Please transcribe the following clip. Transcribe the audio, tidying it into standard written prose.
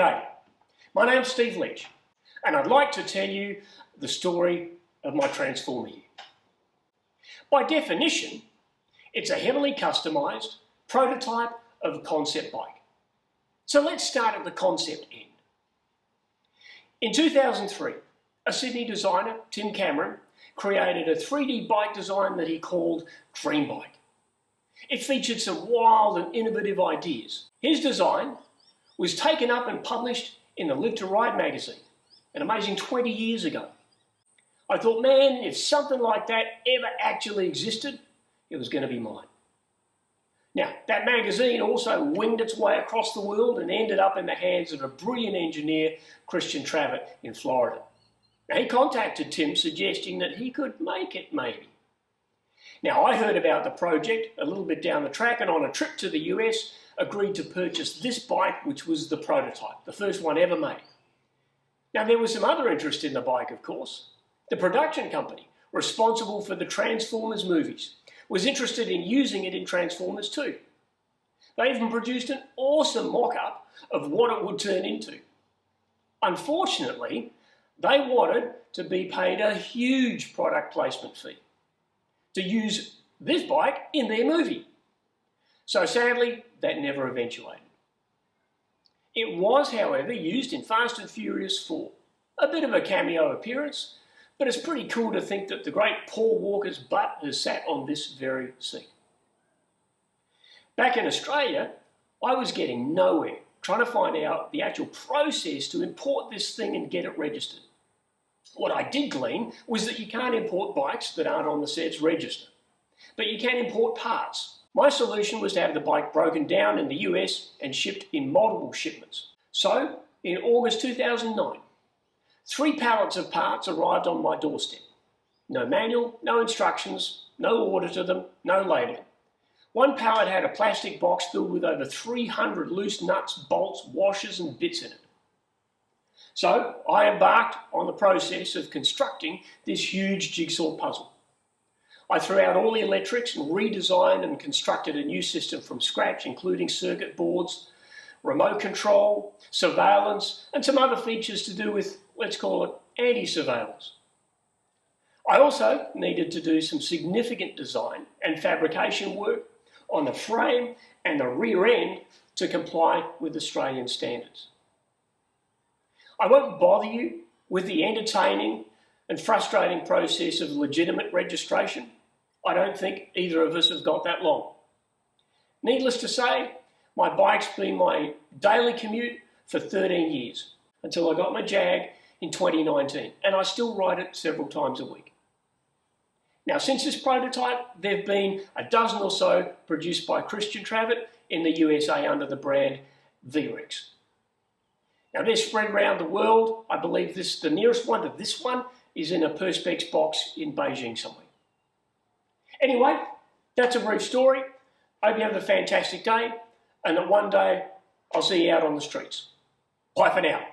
G'day, my name's Steve Leach, and I'd like to tell you the story of my Transformer here. By definition, it's a heavily customised prototype of a concept bike. So let's start at the concept end. In 2003, a Sydney designer, Tim Cameron, created a 3D bike design that he called Dream Bike. It featured some wild and innovative ideas. His design was taken up and published in the Live to Ride magazine, an amazing 20 years ago. I thought, man, if something like that ever actually existed, it was going to be mine. Now, that magazine also winged its way across the world and ended up in the hands of a brilliant engineer, Christian Travitt, in Florida. Now, he contacted Tim suggesting that he could make it, maybe. Now, I heard about the project a little bit down the track, and on a trip to the US, agreed to purchase this bike, which was the prototype, the first one ever made. Now, there was some other interest in the bike, of course. The production company responsible for the Transformers movies was interested in using it in Transformers 2. They even produced an awesome mock-up of what it would turn into. Unfortunately, they wanted to be paid a huge product placement fee to use this bike in their movie. So sadly, that never eventuated. It was, however, used in Fast and Furious 4. A bit of a cameo appearance, but it's pretty cool to think that the great Paul Walker's butt has sat on this very seat. Back in Australia, I was getting nowhere trying to find out the actual process to import this thing and get it registered. What I did glean was that you can't import bikes that aren't on the sets register, but you can import parts. My solution was to have the bike broken down in the US and shipped in multiple shipments. So, in August 2009, 3 pallets of parts arrived on my doorstep. No manual, no instructions, no order to them, no labelling. One pallet had a plastic box filled with over 300 loose nuts, bolts, washers and bits in it. So I embarked on the process of constructing this huge jigsaw puzzle. I threw out all the electrics and redesigned and constructed a new system from scratch, including circuit boards, remote control, surveillance, and some other features to do with, let's call it, anti-surveillance. I also needed to do some significant design and fabrication work on the frame and the rear end to comply with Australian standards. I won't bother you with the entertaining and frustrating process of legitimate registration. I don't think either of us have got that long. Needless to say, my bike's been my daily commute for 13 years until I got my Jag in 2019, and I still ride it several times a week. Now, since this prototype, there have been a dozen or so produced by Christian Travitt in the USA under the brand VREX. Now, they're spread around the world. I believe the nearest one to this one is in a Perspex box in Beijing somewhere. Anyway, that's a brief story. Hope you have a fantastic day, and that one day I'll see you out on the streets. Bye for now.